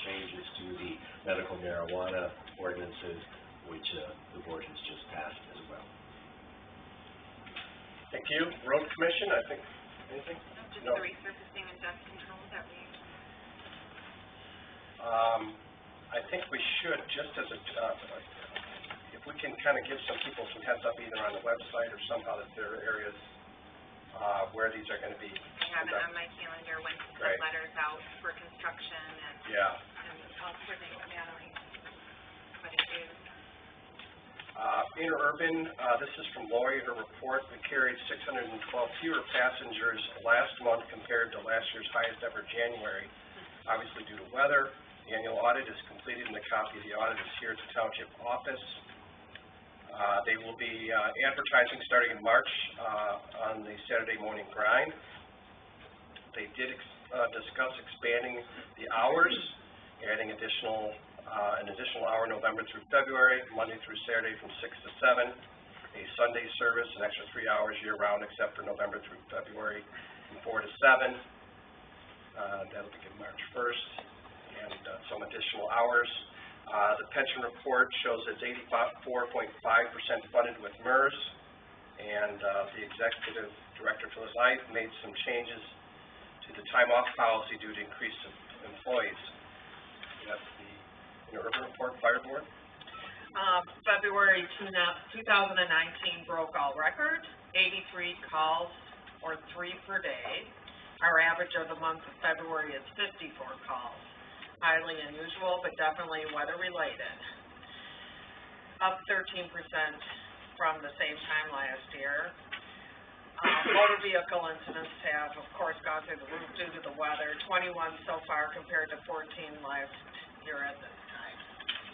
changes to the medical marijuana ordinances, which the board has just passed as well. Thank you. Road Commission, I think, anything? No, just no. the resurfacing and dust control that we... I think we should, just as a, if we can kind of give some people some heads up either on the website or somehow that there are areas where these are going to be. I have it on my calendar when to put letters out for construction and, and I'll coordinate with Natalie. But it is. Interurban, this is from Lori, her report. We carried 612 fewer passengers last month compared to last year's highest ever January, obviously due to weather. The annual audit is completed and the copy of the audit is here at the township office. They will be advertising starting in March on the Saturday morning grind. They did discuss expanding the hours, adding an additional hour November through February, Monday through Saturday from 6 to 7, a Sunday service, an extra 3 hours year-round except for November through February from 4 to 7. That'll begin March 1st, and some additional hours. The pension report shows it's 84.5% funded with MERS, and the executive director, Phyllis Light, made some changes to the time-off policy due to increase of employees. That's the Urban Report, Fire Board. February 2019 broke all records, 83 calls or 3 per day. Our average of the month of February is 54 calls. Highly unusual, but definitely weather related. Up 13% from the same time last year. Motor vehicle incidents have, of course, gone through the roof due to the weather. 21 so far compared to 14 last year at this time.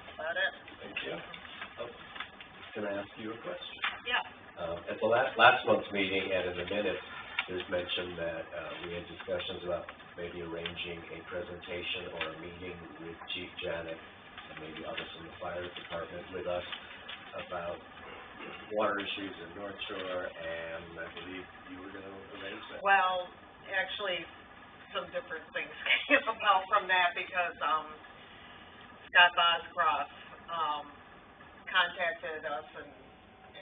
Is that it? Thank you. Can I ask you a question? Yeah. At the last month's meeting and in the minutes, there's mention that we had discussions about maybe arranging a presentation or a meeting with Chief Janik and maybe others from the fire department with us about water issues in North Shore, and I believe you were going to arrange that. Well, actually, some different things came about from that because Scott Boscroft contacted us, and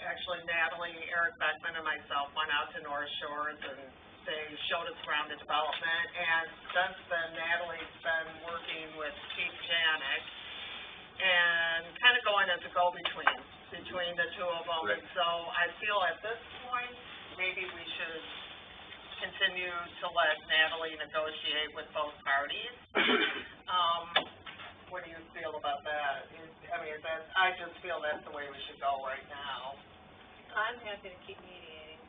actually Natalie, Eric Beckman, and myself went out to North Shores, and they showed us around the development, and since then Natalie's been working with Chief Janik and kind of going as a go-between between the two of them. Right. So I feel at this point maybe we should continue to let Natalie negotiate with both parties. What do you feel about that? I mean, I just feel that's the way we should go right now. I'm happy to keep mediating.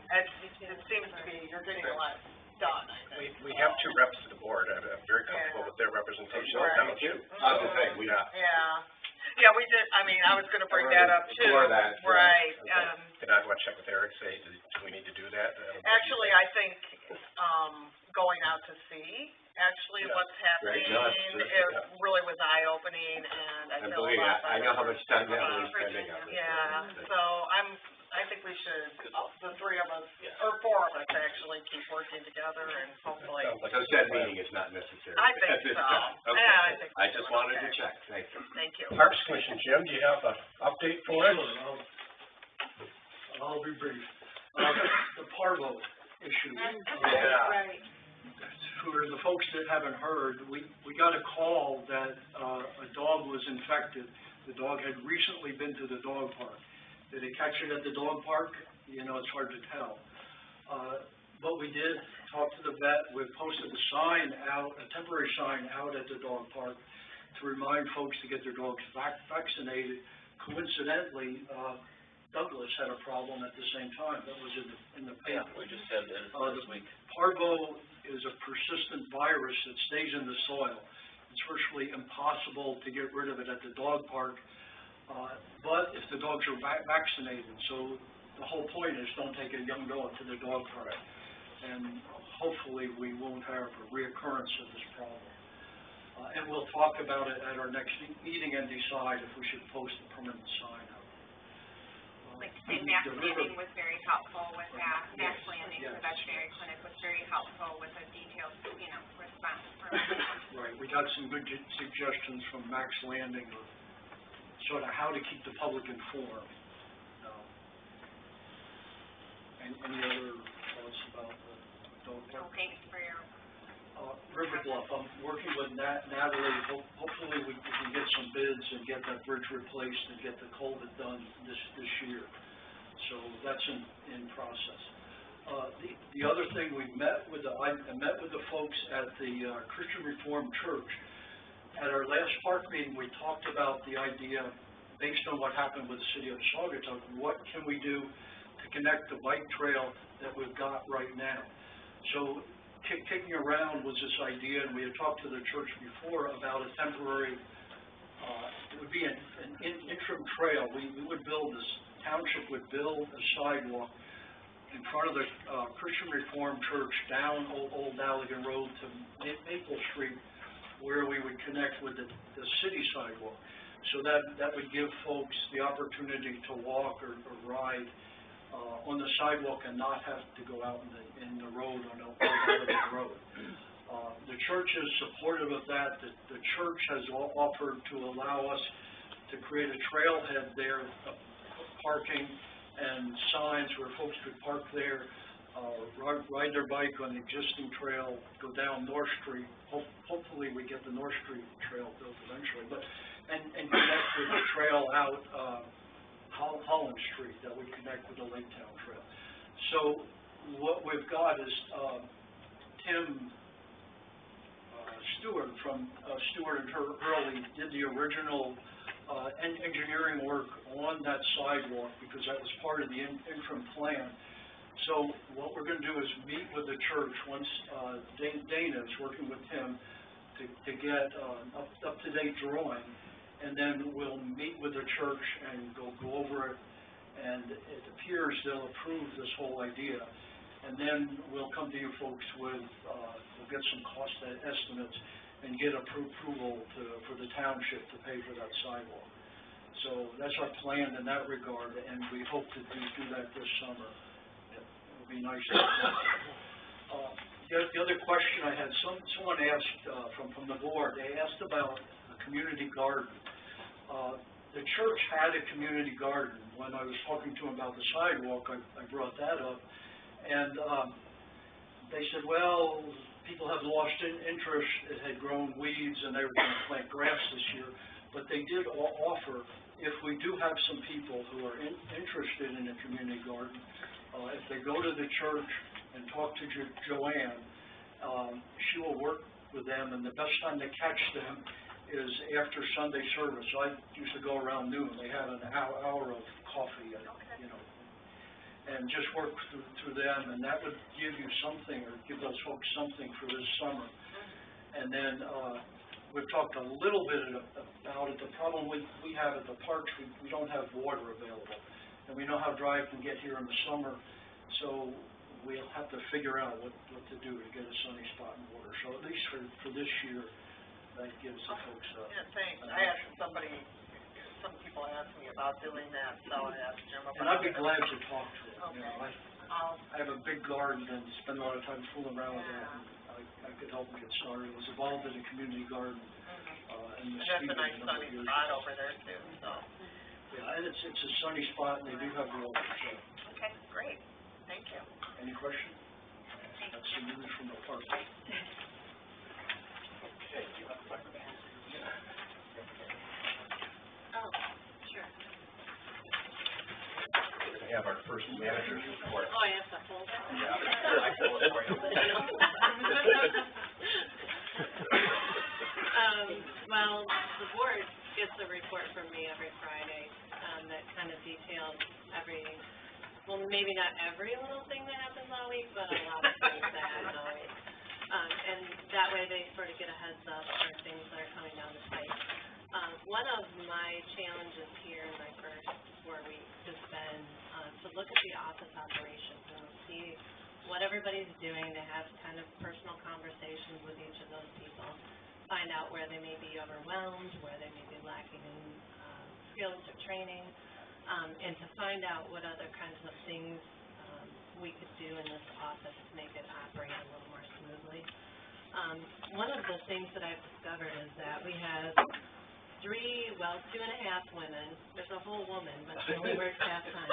It seems to be you're getting a lot done, I think. We have 2 reps to the board. I'm very comfortable with their representation. Right. I was going to say, we are. Yeah, we did. I mean, I was going to bring that up too. That, right. Okay. And I'd want to check with Eric, say, do we need to do that? Actually, I think going out to see what's happening, it really was eye-opening, and I feel a lot better. I know how much time Natalie's spending on this. Yeah, so I think we should, the 3 of us, or 4 of us actually, keep working together, and hopefully. So said meeting is not necessary. I think at this so. time. Okay. Yeah, I think so. I just wanted to check. Thank you. Thank you. Parks Commission, Jim, do you have an update for us? I'll be brief. The parvo issue. Right. For the folks that haven't heard, we got a call that a dog was infected. The dog had recently been to the dog park. Did they catch it at the dog park? You know, it's hard to tell. But we did talk to the vet. We posted a sign out, a temporary sign out at the dog park to remind folks to get their dogs vaccinated. Coincidentally, Douglas had a problem at the same time. That was in the paper. Yeah, we just said that this week. Parvo is a persistent virus that stays in the soil. It's virtually impossible to get rid of it at the dog park, but if the dogs are vaccinated. So the whole point is don't take a young dog to the dog park. And hopefully we won't have a reoccurrence of this problem. And we'll talk about it at our next meeting and decide if we should post a permanent sign out. like, say, Max Landing was very helpful with that. Max Landing, the veterinary clinic, was very helpful with a detailed, response from everyone. Right, we got some good suggestions from Max Landing of sort of how to keep the public informed. Any other thoughts about the dog park? Thanks for your... River Bluff, I'm working with Natalie, hopefully we can get some bids and get that bridge replaced and get the culvert done this year. So that's in process. The other thing, I met with the folks at the Christian Reformed Church. At our last park meeting, we talked about the idea, based on what happened with the city of Saugatuck, what can we do to connect the bike trail that we've got right now? So kicking around was this idea, and we had talked to the church before about a temporary, it would be an interim trail. We would build this, township would build a sidewalk in front of the Christian Reformed Church down Old Allegan Road to Maple Street, where we would connect with the city sidewalk. So that would give folks the opportunity to walk or ride on the sidewalk and not have to go out in the road on Old Allegan Road. The church is supportive of that. The church has offered to allow us to create a trailhead there, parking and signs where folks could park there, ride their bike on the existing trail, go down North Street. Hopefully we get the North Street trail built eventually, and connect with the trail out Holland Street that would connect with the Lake Town Trail. So what we've got is Tim Stewart from Stewart and Hurley did the original engineering work on that sidewalk because that was part of the interim plan. So what we're going to do is meet with the church once Dana is working with Tim to get up-to-date drawing. And then we'll meet with the church and go over it, and it appears they'll approve this whole idea. And then we'll come to you folks with, we'll get some cost estimates and get approval for the township to pay for that sidewalk. So that's our plan in that regard, and we hope to do that this summer. It would be nice to the other question I had, someone asked from the board, they asked about a community garden. The church had a community garden. When I was talking to them about the sidewalk, I brought that up, and they said, well, people have lost interest. It had grown weeds, and they were going to plant grass this year. But they did offer, if we do have some people who are interested in a community garden, if they go to the church and talk to Joanne, she will work with them, and the best time to catch them is after Sunday service. So I used to go around noon. They had an hour of coffee, and just work through them, and that would give you something, or give those folks something for this summer. And then we've talked a little bit about it. The problem we have at the parks, we don't have water available, and we know how dry it can get here in the summer, so we'll have to figure out what to do to get a sunny spot in water. So at least for this year, that gives the folks thanks. I asked some people asked me about doing that, so I asked Jim about it. And I'd be glad to talk to them. Okay. I have a big garden and spend a lot of time fooling around with that, and I could help them get started. I was involved in a community garden. And that's a nice sunny spot over there too, so. Yeah, and it's a sunny spot, and they do have water, so. Okay, great. Thank you. Any questions? That's the news from the park. Oh, sure. We have our first manager's report. Oh, I have to hold it. Yeah, I pulled it for you. Well, the board gets a report from me every Friday, that kind of details maybe not every little thing that happens all week, but a lot of things that happen all week. And that way they sort of get a heads up for things that are coming down the pipe. One of my challenges here in my first 4 weeks has been to look at the office operations and see what everybody's doing, to have kind of personal conversations with each of those people, find out where they may be overwhelmed, where they may be lacking in skills or training, and to find out what other kinds of things, we could do in this office to make it operate a little more smoothly. One of the things that I've discovered is that we have 2.5 women, there's a whole woman, but she only works half-time,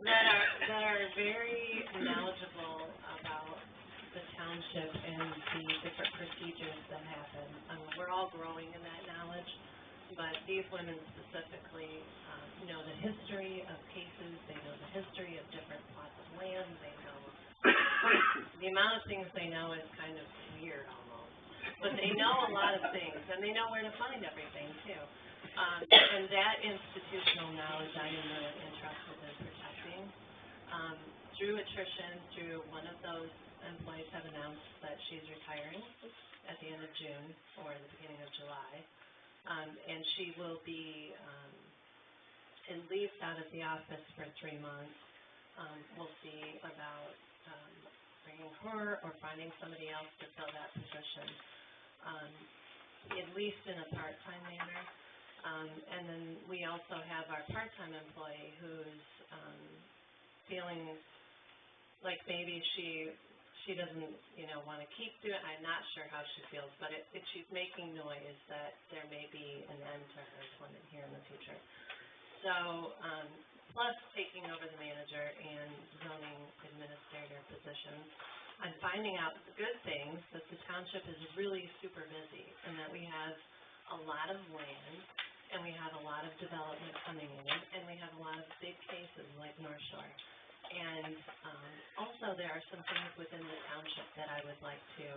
that are very knowledgeable about the township and the different procedures that happen. We're all growing in that knowledge, but these women specifically know the history of cases, they know the history of different plots of land, they know the amount of things they know is kind of weird almost, but they know a lot of things, and they know where to find everything too. And that institutional knowledge I am really interested in protecting. Through attrition, through one of those employees have announced that she's retiring at the end of June or the beginning of July. And she will be at least out of the office for 3 months. We'll see about bringing her or finding somebody else to fill that position, at least in a part-time manner. And then we also have our part-time employee who's feeling like maybe she doesn't, want to keep doing it. I'm not sure how she feels, but if she's making noise that there may be an end to her employment here in the future. So, plus taking over the manager and zoning administrator positions, I'm finding out the good things, that the township is really super busy and that we have a lot of land and we have a lot of development coming in and we have a lot of big cases like North Shore. And also there are some things within the township that I would like to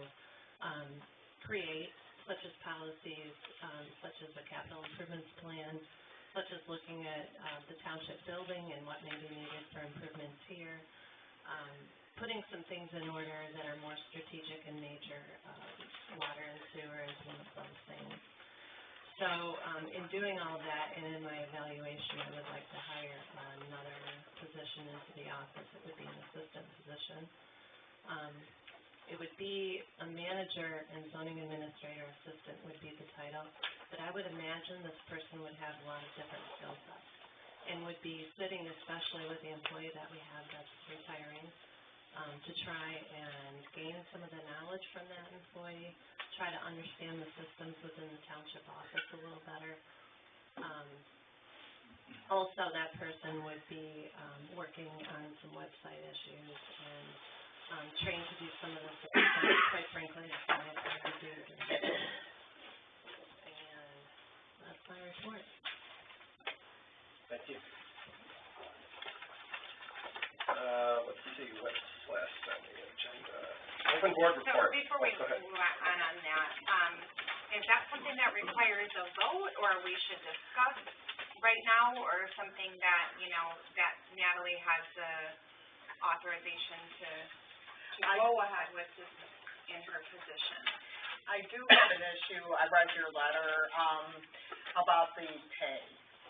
create, such as policies, such as a capital improvements plan, such as looking at the township building and what may be needed for improvements here, putting some things in order that are more strategic in nature. Water and sewer is one of those things. So in doing all that and in my evaluation, I would like to hire another position into the office. It would be an assistant position. It would be a manager and zoning administrator assistant would be the title, but I would imagine this person would have a lot of different skill sets and would be sitting, especially with the employee that we have that's retiring, to try and gain some of the knowledge from that employee, try to understand the systems within the township office a little better. Also, that person would be working on some website issues and trained to do some of the things that, quite frankly, that's why I do. And that's my report. Thank you. Let's see, what's last on the agenda? Open board report. So before we Go ahead. move on that, is that something that requires a vote, or we should discuss right now, or something that, that Natalie has the authorization to go ahead with this in her position? I do have an issue. I read your letter about the pay.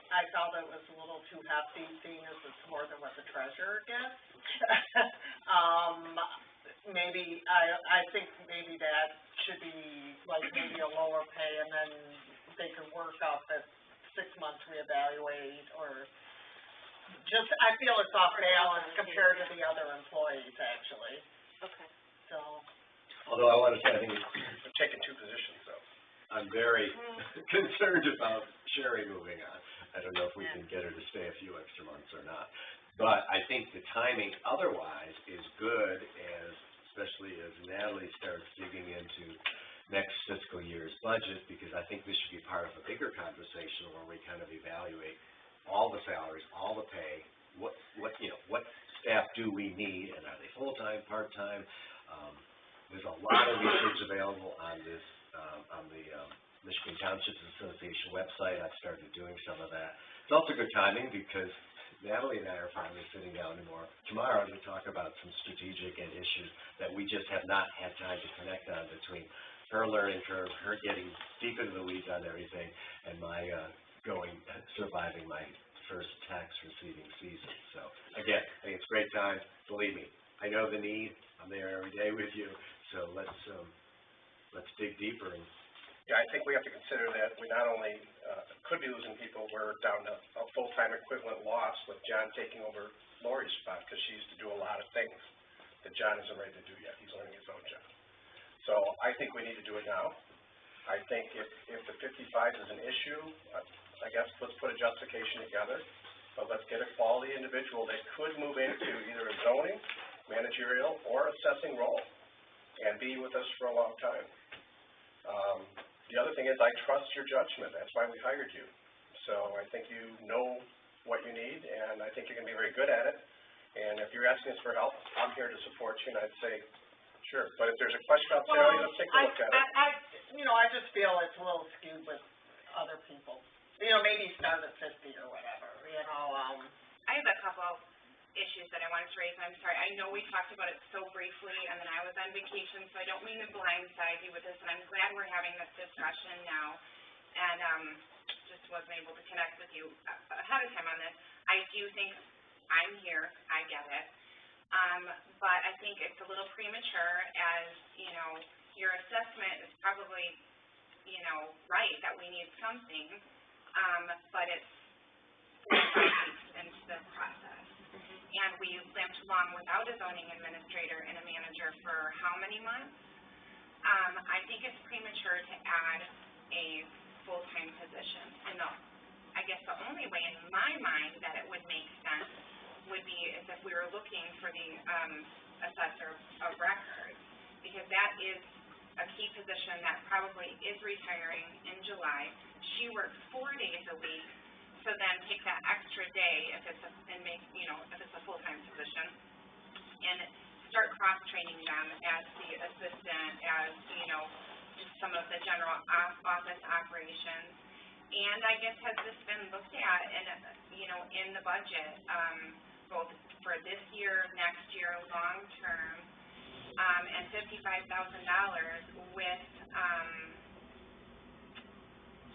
I felt it was a little too hefty, seeing as it's more than what the treasurer gets. Maybe, I think maybe that should be like maybe a lower pay, and then they could work up at 6 months reevaluate, or just, I feel it's off balance compared to the other employees, actually. Okay. So. Although I want to say, I think We've taken 2 positions, though. I'm very concerned about Sherry moving on. I don't know if we can get her to stay a few extra months or not. But I think the timing otherwise is good, especially as Natalie starts digging into next fiscal year's budget, because I think this should be part of a bigger conversation where we kind of evaluate all the salaries, all the pay, what staff do we need, and are they full-time, part-time? There's a lot of research available on this, on the Michigan Township Association website. I've started doing some of that. It's also good timing because Natalie and I are finally sitting down tomorrow to talk about some strategic and issues that we just have not had time to connect on, between her learning curve, her getting deep into the weeds on everything, and my surviving my first tax receiving season. So again, I think it's a great time. Believe me, I know the need. I'm there every day with you. So let's dig deeper and Yeah, I think we have to consider that we not only, could be losing people, we're down to a full-time equivalent loss with John taking over Lori's spot, because she used to do a lot of things that John isn't ready to do yet. He's learning his own job. So I think we need to do it now. I think if the 55 is an issue, I guess let's put a justification together, but let's get a quality individual that could move into either a zoning, managerial, or assessing role, and be with us for a long time. The other thing is I trust your judgment. That's why we hired you. So I think you know what you need, and I think you're going to be very good at it. And if you're asking us for help, I'm here to support you, and I'd say, sure. But if there's a question out there, let's take a look at it. I just feel it's a little skewed with other people. Maybe start at 50 or whatever, I have a couple issues that I wanted to raise. I'm sorry, I know we talked about it so briefly, and then I was on vacation, so I don't mean to blindside you with this, and I'm glad we're having this discussion now, and just wasn't able to connect with you ahead of time on this. I do think I'm here, I get it, but I think it's a little premature, as, your assessment is probably, right, that we need something, but it's into this process. And we limped along without a zoning administrator and a manager for how many months? I think it's premature to add a full-time position. And I guess the only way in my mind that it would make sense would be is if we were looking for the assessor of records, because that is a key position that probably is retiring in July. She works 4 days a week. So then take that extra day if it's if it's a full-time position, and start cross-training them as the assistant, as, just some of the general office operations. And I guess, has this been looked at in the budget, both for this year, next year, long-term, and $55,000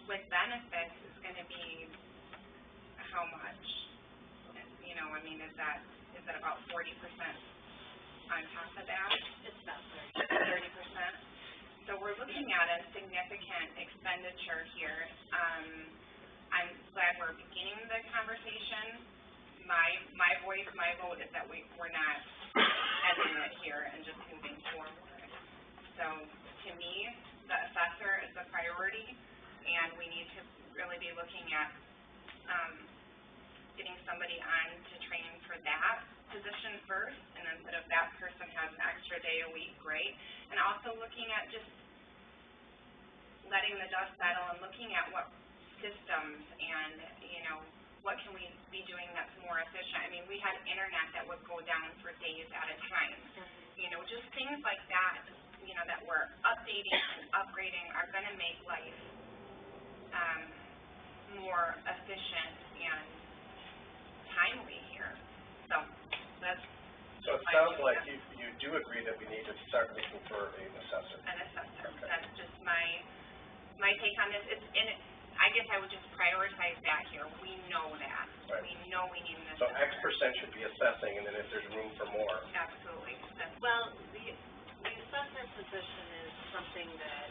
with benefits is going to be how much? Is that about 40% on top of that? It's about 30%. So we're looking at a significant expenditure here. I'm glad we're beginning the conversation. My voice, my vote is that we're not ending it here and just moving forward. So to me, the assessor is the priority, and we need to really be looking at getting somebody on to train for that position first, and then if that person has an extra day a week, great. And also looking at just letting the dust settle and looking at what systems and, what can we be doing that's more efficient. I mean, we had internet that would go down for days at a time. Just things like that, that we're updating and upgrading are going to make life more efficient and timely here. So that's. So it sounds like you do agree that we need to start looking for an assessor. An assessor. Okay. That's just my take on this. I guess I would just prioritize that here. We know that. Right. We know we need an So assessor. X% should be assessing, and then if there's room for more. Absolutely. Well, the assessor position is something that,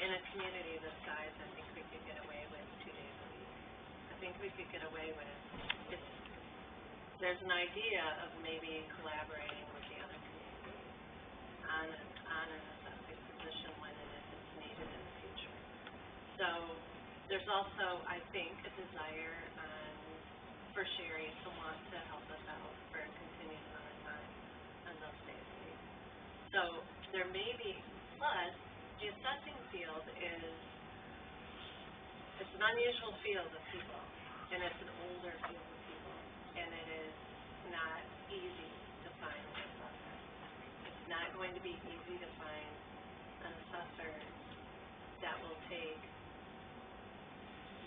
in a community this size, I think we could get away with 2 days a week. I think we could get away with it. There's an idea of maybe collaborating with the other communities on an assessing position when and if it's needed in the future. So there's also, I think, a desire for Sherry to want to help us out for a continued amount of time on those days a week. So there may be, plus the assessing field it's an unusual field of people, and it's an older field of people, and it is not easy to find an assessor. It's not going to be easy to find an assessor that will take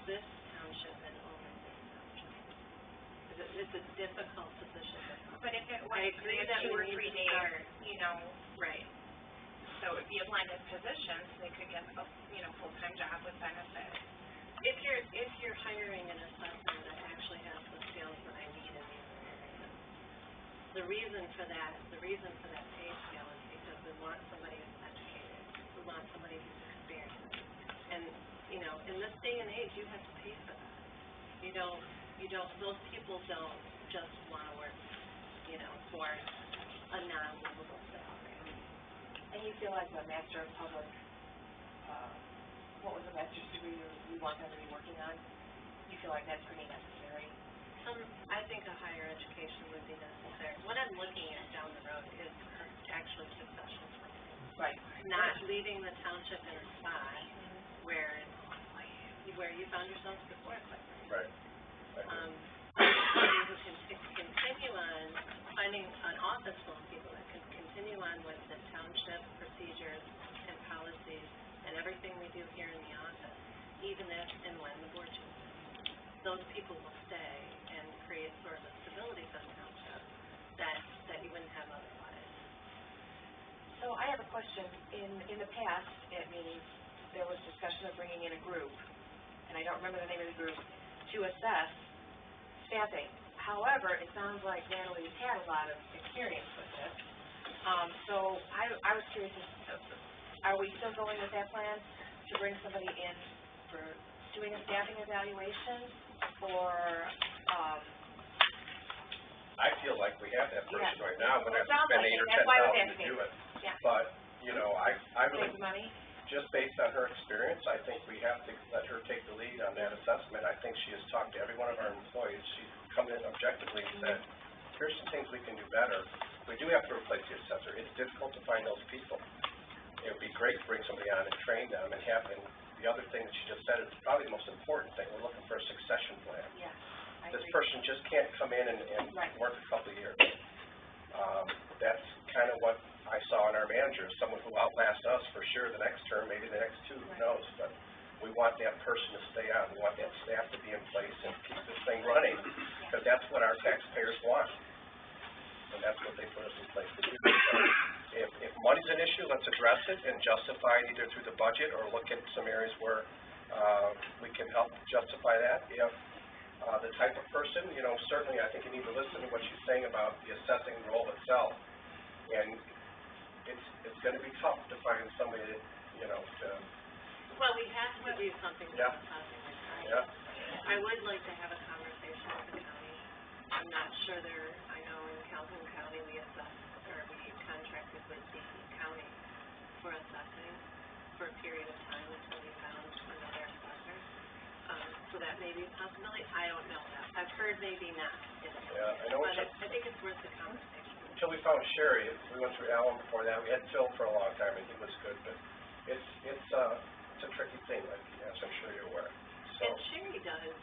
this township and own this township. It's a difficult position to fill. But if it was I agree that 2 or we 3 need to days, start. Right. so it would be a blended position, so they could get a, full-time job with benefits. If you're hiring an assessor that actually has the skills that I need in the other area, the reason for that pay scale is because we want somebody who's educated, we want somebody who's experienced, in this day and age, you have to pay for that. You don't, those people don't just wanna work, for a non-livable salary. And you feel like the Master of Public, what was the master's degree you want them to be working on? You feel like that's pretty necessary? I think a higher education would be necessary. What I'm looking at down the road is actually succession planning. Right. Not leaving the township in a spot where you found yourselves before, quite frankly. Right. Somebody who can continue on finding an office full of people that can continue on with the township procedures and policies and everything we do here in the office, even if and when the board changes. Those people will stay and create sort of a stability for the township that you wouldn't have otherwise. So I have a question. In the past, at meetings, there was discussion of bringing in a group, and I don't remember the name of the group, to assess staffing. However, it sounds like Natalie's had a lot of experience with this. So I was curious, are we still going with that plan to bring somebody in for doing a staffing evaluation, or, I feel like we have that person right now, we're gonna have to Sounds spend like it. $8,000 or That's why I was $10,000 to asking. do it. Yeah. But, I really, save money? just based on her experience, I think we have to let her take the lead on that assessment. I think she has talked to every one of our employees. She's come in objectively and said, here's some things we can do better. We do have to replace the assessor. It's difficult to find those people. It would be great to bring somebody on and train them and have them. The other thing that she just said is probably the most important thing. We're looking for a succession plan. Yeah. This person just can't come in and Right. work a couple of years. That's kind of what I saw in our managers, someone who outlasts us for sure the next term, maybe the next two, who knows, but we want that person to stay on, we want that staff to be in place and keep this thing running, because that's what our taxpayers want, and that's what they put us in place to do. So if money's an issue, let's address it and justify it either through the budget or look at some areas where we can help justify that. If the type of person, certainly I think you need to listen to what she's saying about the assessing role itself. And it's going to be tough to find somebody that, Well, we have to do something Yeah. about housing requirements. Yeah. I would like to have a conversation with the county. I'm not sure I know in Calhoun County we contracted with the county for assessing for a period of time until we found another assessor. So that may be a possibility. I don't know that. I've heard maybe not. Yeah, I know But what I think it's worth the conversation. until we found Sherry, we went through Alan before that, we had Phil for a long time, and he was good, but it's a tricky thing, like, as I'm sure you're aware. So, And Sherry does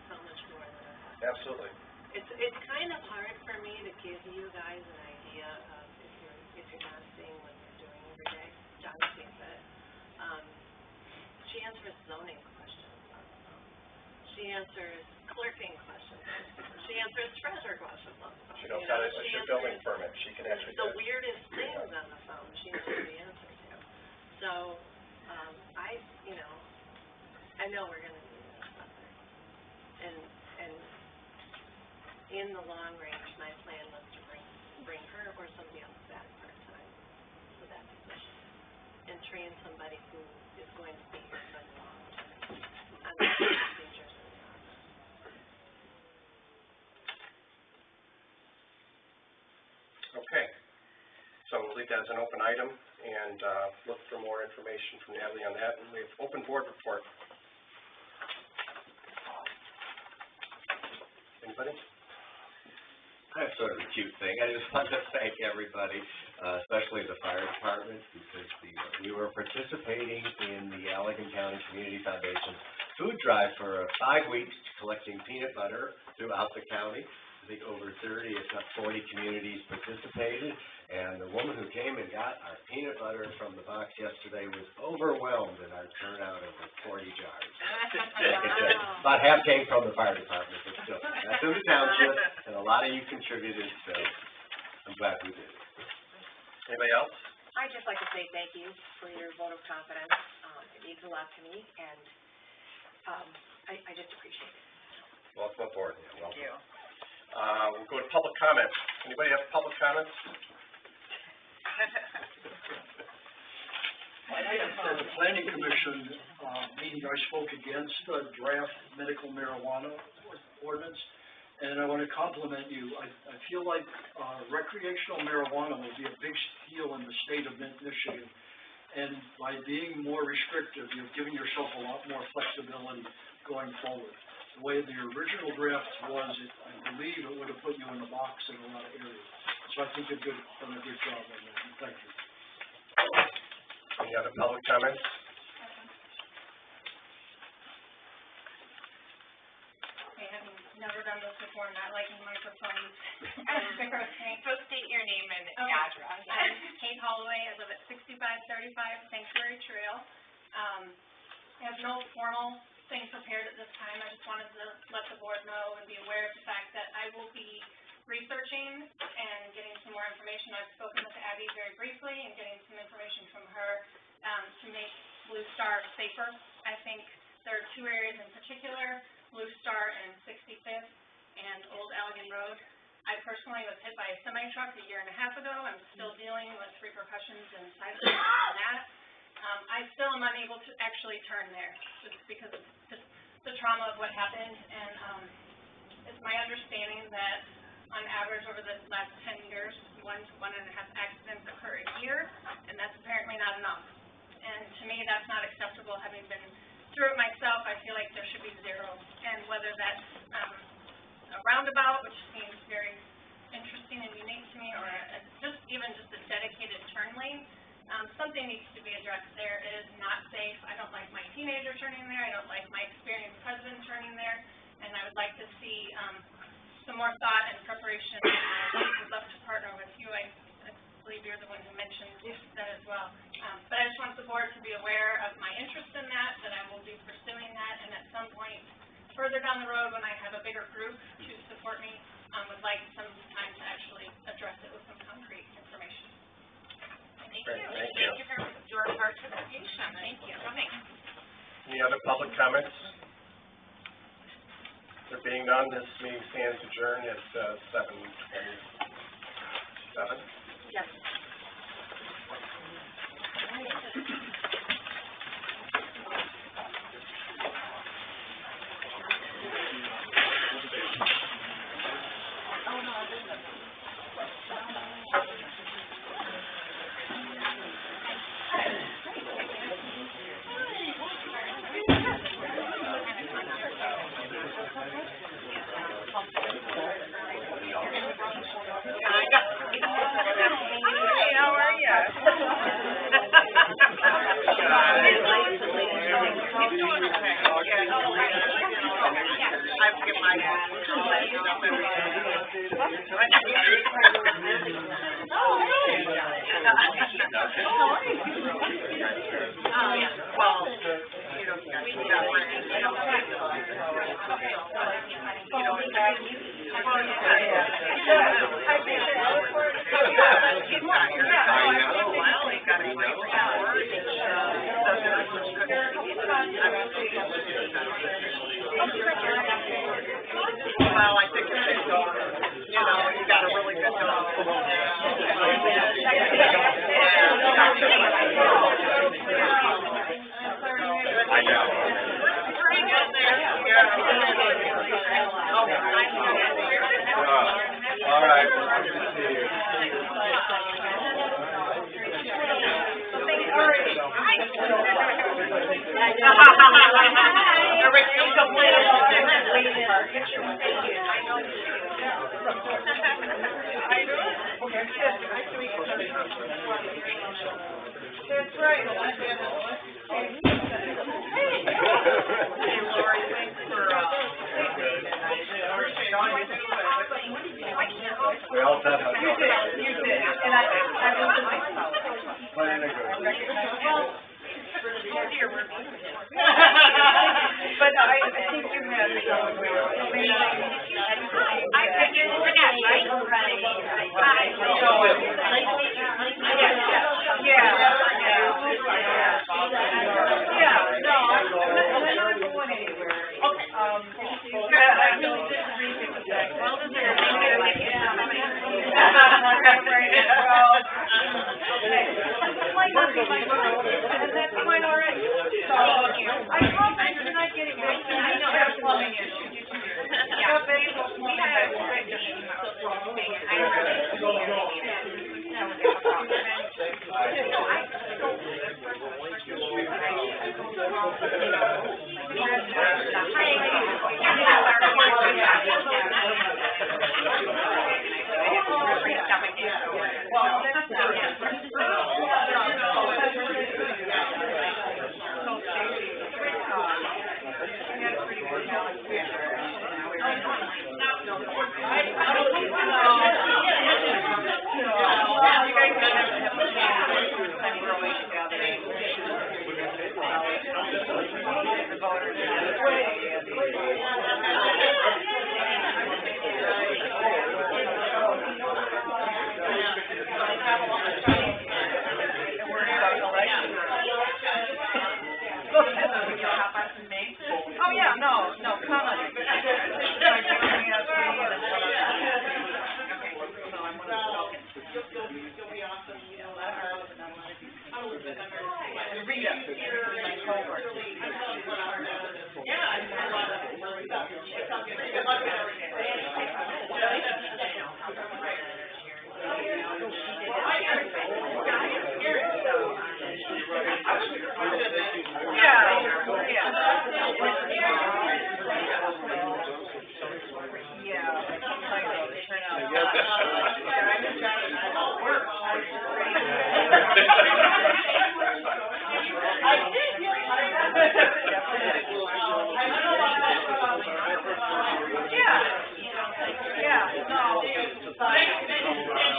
so much more than a assessor. absolutely. It's kind of hard for me to give you guys an idea of if you're not seeing what you're doing every day. John sees it. She answers zoning questions on the phone. She answers clerking questions on the phone. She answers treasure questions on the phone. She knows how to issue a building permit, she can actually do The it. weirdest things on the phone, she knows the answer to. So, I know we're gonna need an assessor. And in the long range, my plan was to bring her or somebody else back part-time for that position. And train somebody who is going to be here for the long term on the procedures in the office. Okay, so we'll leave that as an open item and look for more information from Natalie on that. And we have open board report. Anybody? I have sort of a cute thing. I just want to thank everybody, especially the fire department, because we were participating in the Allegan County Community Foundation food drive for 5 weeks, collecting peanut butter throughout the county. I think over 30, if not 40 communities participated, and the woman who came and got our peanut butter from the box yesterday was overwhelmed at our turnout of 40 jars. About half came from the fire department, but still, that's in the township, and a lot of you contributed, so I'm glad we did it. Anybody else? I'd just like to say thank you for your vote of confidence. It means a lot to me, and I just appreciate it. Welcome aboard. Thank you. We'll go to public comments. Anybody have public comments? At the planning commission, meeting, I spoke against the draft medical marijuana ordinance, and I want to compliment you. I feel like, recreational marijuana will be a big deal in the state of Michigan. And by being more restrictive, you're giving yourself a lot more flexibility going forward. The way the original draft was, I believe it would have put you in the box in a lot of areas. So I think you've done a good job on that. Thank you. Any other public comments? I have never done this before, not liking microphones. So state your name and address. I'm Kate Holloway. I live at 6535 Sanctuary Trail. I have no formal thing prepared at this time. I just wanted to let the board know and be aware of the fact that I will be researching and getting some more information. I've spoken with Abby very briefly and getting some information from her to make Blue Star safer. I think there are two areas in particular, Blue Star and 65th and Old Allegan Road. I personally was hit by a semi-truck a year and a half ago. I'm still dealing with repercussions and side effects from that. I still am unable to actually turn there just because of just the trauma of what happened. And it's my understanding that on average over the last 10 years, 1 to 1.5 accidents occur a year, and that's apparently not enough. And to me, that's not acceptable. Having been through it myself, I feel like there should be 0. And whether that's a roundabout, which seems very interesting and unique to me, or just a dedicated turn lane, something needs to be addressed there. It is not safe. I don't like my teenager turning there. I don't like my experienced husband turning there. And I would like to see some more thought and preparation. I would love to partner with you. I believe you're the one who mentioned that as well. But I just want the board to be aware of my interest in that I will be pursuing that, and at some point further down the road when I have a bigger group to support me, would like some time to actually address it with some concrete information. Thank you. Thank you. Thank you for your participation. Thank you for coming. Any other public comments? There being none, this meeting stands adjourned at 7:27. Yes. Well, I think it's you got a really good job. I know. All right. Good to see you. Everything's completed. That's right. Hey, Lori, thanks for, appreciate all you do. We all said how You did, and I will playing a good. But I think you had amazing. I think you were right. No, I'm not going anywhere. Okay. I really did read it. Well, this is a fine already. So, I called them, you're not getting it. I know, that's plumbing issue. Yeah. We had a good meeting about something, and I really, that was a problem. So I, so the first one was just, but I need to go through all the, the Oh, yeah, no, come on.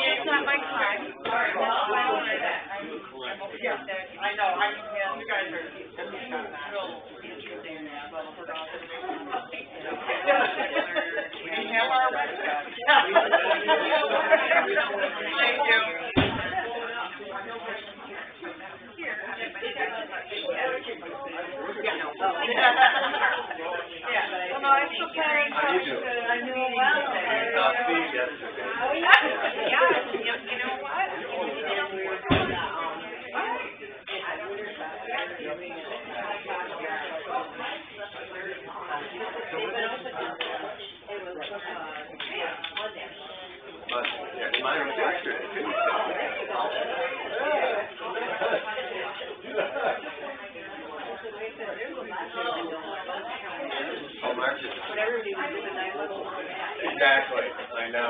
It's not my time. I know, you guys are, real interesting, we didn't have our red stuff. Thank you. Yeah, well, no, I still kind of, I knew a while ago. Oh, yeah, you know what? Mine was yesterday, too. Oh, March is... Exactly, I know.